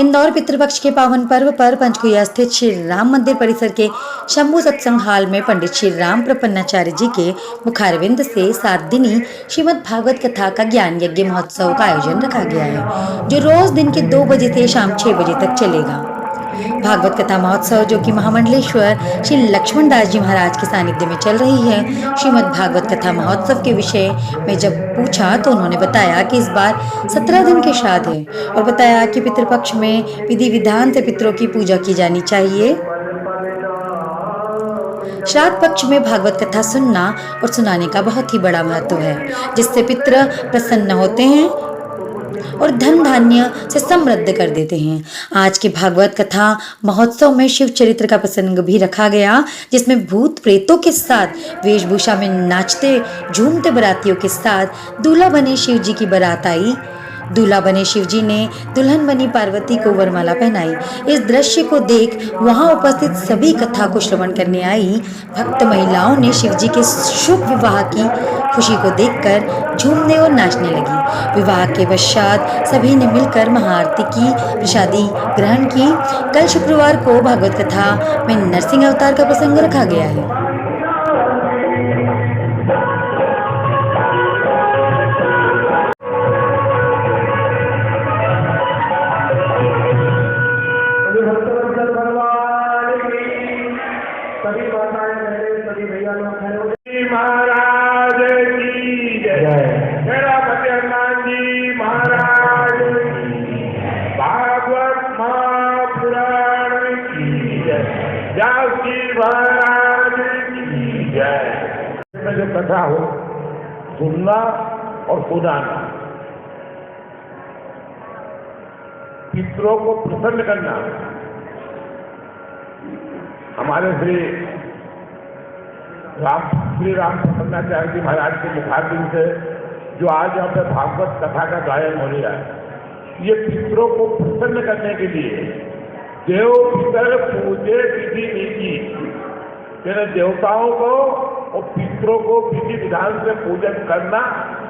इंदौर पितृपक्ष के पावन पर्व पर पंचकुया स्थित श्री राम मंदिर परिसर के शंभू सत्संग हाल में पंडित श्री राम प्रपन्नाचार्य जी के मुखारविंद से 7 दिनी श्रीमद् भागवत कथा का ज्ञान यज्ञ महोत्सव का आयोजन रखा गया है, जो रोज दिन के 2 बजे से शाम 6 बजे तक चलेगा। भागवत कथा महोत्सव, जो कि महामंडलेश्वर श्री लक्ष्मण दास जी महाराज के सानिध्य में चल रही है। श्रीमद् भागवत कथा महोत्सव के विषय में जब पूछा तो उन्होंने बताया कि इस बार 17 दिन के श्राद्ध है और बताया कि पितृपक्ष में विधि विधान से पितरों की पूजा की जानी चाहिए। श्राद्ध पक्ष में भागवत कथा सुनना और सुनाने का बहुत ही बड़ा महत्व है, जिससे पितर प्रसन्न होते हैं और धन धान्य से समृद्ध कर देते हैं। आज के भागवत कथा महोत्सव में शिव चरित्र का प्रसंग भी रखा गया, जिसमें भूत प्रेतों के साथ वेशभूषा में नाचते झूमते बरातियों के साथ दूल्हा बने शिव जी की बारात आई। दूल्हा बने शिव जी ने दुल्हन बनी पार्वती को वरमाला पहनाई। इस दृश्य को देख वहां उपस्थित सभी कथा को श्रवण करने आई भक्त महिलाओं ने शिव जी के शुभ विवाह की खुशी को देखकर झूमने और नाचने लगी। विवाह के पश्चात सभी ने मिलकर महाआरती की, प्रसादी ग्रहण की। कल शुक्रवार को भागवत कथा में नरसिंह अवतार का प्रसंग रखा गया है। महाराज की जय। मेरा फतेह हनुमान जी महाराज की, भागवत महापुराण की जय, व्यास जी महाराज की जय। में जो कथा हो, सुनना और सुनाना, पितरों को प्रसन्न करना। हमारे श्री राम प्रपन्नाचार्य जी महाराज के मुखारविंद से जो आज यहाँ पे भागवत कथा का गायन हो रहा है, ये पितरों को प्रसन्न करने के लिए देव पितर पूजे विधि नीति, यानी देवताओं को और पितरों को विधि विधान से पूजन करना,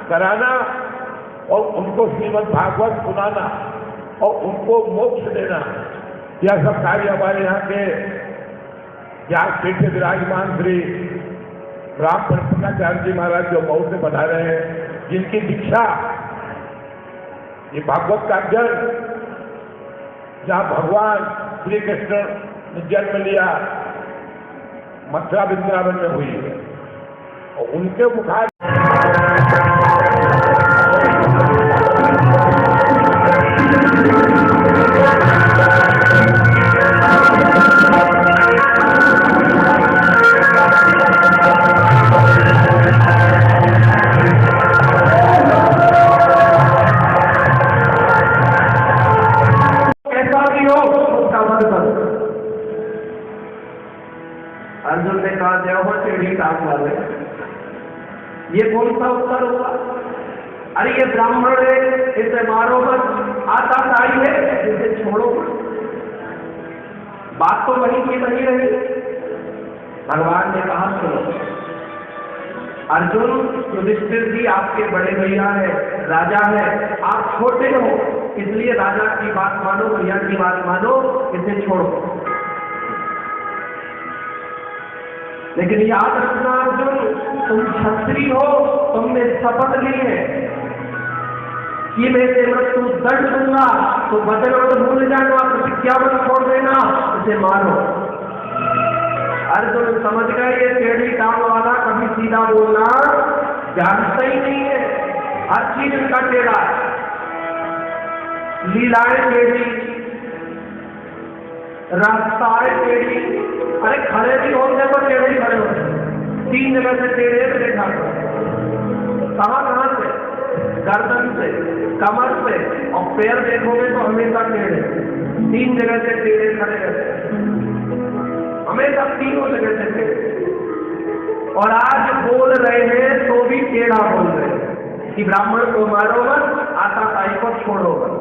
कराना और उनको श्रीमद् भागवत सुनाना और उनको मोक्ष देना, यह सब कार्य हमारे यहाँ के व्यासपीठ से विराजमान श्री राम प्रपन्नाचार्य जी महाराज जो मऊ से बना रहे हैं, जिनकी दीक्षा ये भागवत का अध्ययन जहाँ भगवान श्री कृष्ण ने जन्म लिया मथुरा वृंदावन में हुई है और उनके मुखार अर्जुन ने कहा देव टेढ़ी टांग वाले, ये कौन सा उत्तर हुआ? अरे ये ब्राह्मण है, इसे मारो मत, आता ताई है, इसे छोड़ो मत। बात तो वही की वही रही। भगवान ने कहा सुनो अर्जुन, युधिष्ठिर जी आपके बड़े भैया है, राजा है, आप छोटे हो, इसलिए राजा की बात मानो, भैया की बात मानो, इसे छोड़ो। लेकिन याद रखना अर्जुन, तुम क्षत्रिय हो, तुमने शपथ ली है कि मैं तेरे मृत्यु दंड दूंगा, तो वचन और भूल जाना, प्रतिज्ञा मत छोड़ देना, उसे मारो। अर्जुन समझ गए ये टेढ़ी टांग वाला कभी सीधा बोलना जानता ही नहीं है, हर चीज इनका टेढ़ा, लीलाएं टेढ़ी, रास्ताएं टेढ़ी। अरे खड़े भी होंगे तो टेढ़े ही खड़े होते, 3 जगह से टेढ़े देखा। कहाँ से? गर्दन से, कमर से, और पैर देखोगे तो हमेशा टेढ़े, 3 जगह से टेढ़े खड़े रहते, हमेशा 3 जगह से टेढ़े। और आज बोल रहे हैं तो भी टेढ़ा बोल रहे हैं कि ब्राह्मण को मारो मत, आता ताई को छोड़ो मत।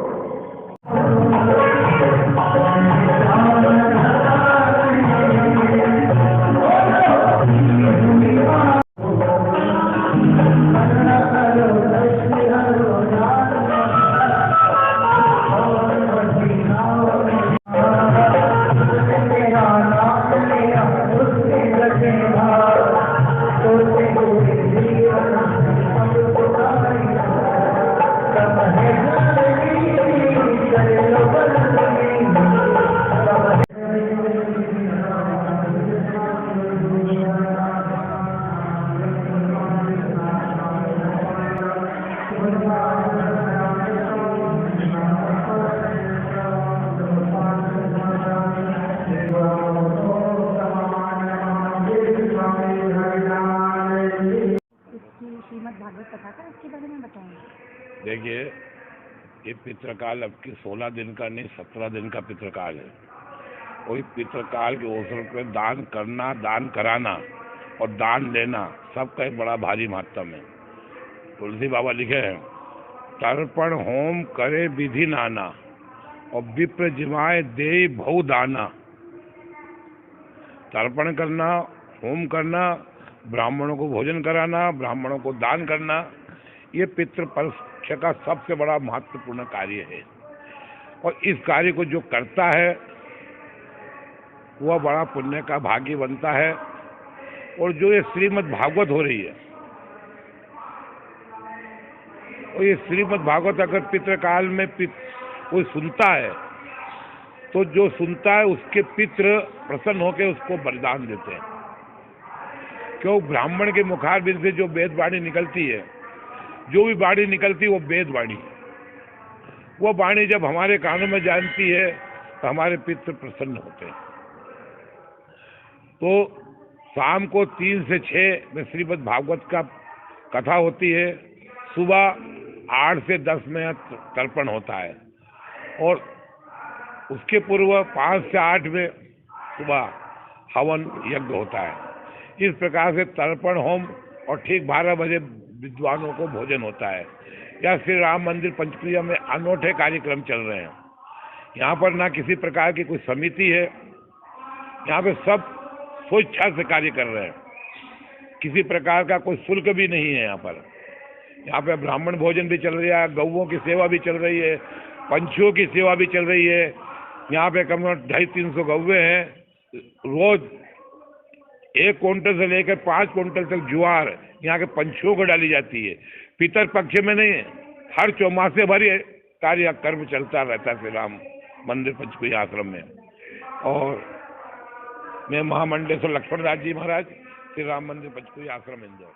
देखिए, ये पितृकाल अब की 16 दिन का नहीं 17 दिन का पितृकाल है। वही पितृकाल के अवसर पर दान करना, दान कराना और दान लेना सबका एक बड़ा भारी महत्व है। तुलसी बाबा लिखे हैं, तर्पण होम करे विधि नाना और विप्र जिमाए दे बहु दाना। तर्पण करना, होम करना, ब्राह्मणों को भोजन कराना, ब्राह्मणों को दान करना, ये पितृपक्ष का सबसे बड़ा महत्वपूर्ण कार्य है। और इस कार्य को जो करता है वह बड़ा पुण्य का भागी बनता है। और जो ये श्रीमद् भागवत हो रही है, और ये श्रीमद् भागवत अगर पितृकाल में कोई सुनता है तो जो सुनता है उसके पितृ प्रसन्न होकर उसको वरदान देते हैं। क्यों? ब्राह्मण के मुखारबिंद से जो वेद वाणी निकलती है, जो भी वाणी निकलती है वो वेद वाणी है। वो वाणी जब हमारे कानों में जानती है तो हमारे पितृ प्रसन्न होते हैं। तो शाम को 3 से 6 में श्रीमद् भागवत का कथा होती है। सुबह 8 से 10 में तर्पण होता है और उसके पूर्व 5 से 8 में सुबह हवन यज्ञ होता है। इस प्रकार से तर्पण होम और ठीक 12 बजे विद्वानों को भोजन होता है। यह श्री राम मंदिर पंचकुला में अनूठे कार्यक्रम चल रहे हैं। यहाँ पर ना किसी प्रकार की कोई समिति है, यहाँ पे सब स्वेच्छा से कार्य कर रहे हैं। किसी प्रकार का कोई शुल्क भी नहीं है यहाँ पर। यहाँ पे ब्राह्मण भोजन भी चल रहा है, गौओं की सेवा भी चल रही है, पंछियों की सेवा भी चल रही है। यहाँ पे कम 250-300 गौवे हैं। रोज 1 क्विंटल से लेकर 5 क्विंटल तक ज्वार यहाँ के पंछियों को डाली जाती है। पितर पक्ष में नहीं है, हर चौमासे भर ये कार्य कर्म चलता रहता है श्री राम मंदिर पंचकुला आश्रम में। और मैं महामंडलेश्वर लक्ष्मण दास जी महाराज, श्री राम मंदिर पंचकुला आश्रम इंदौर।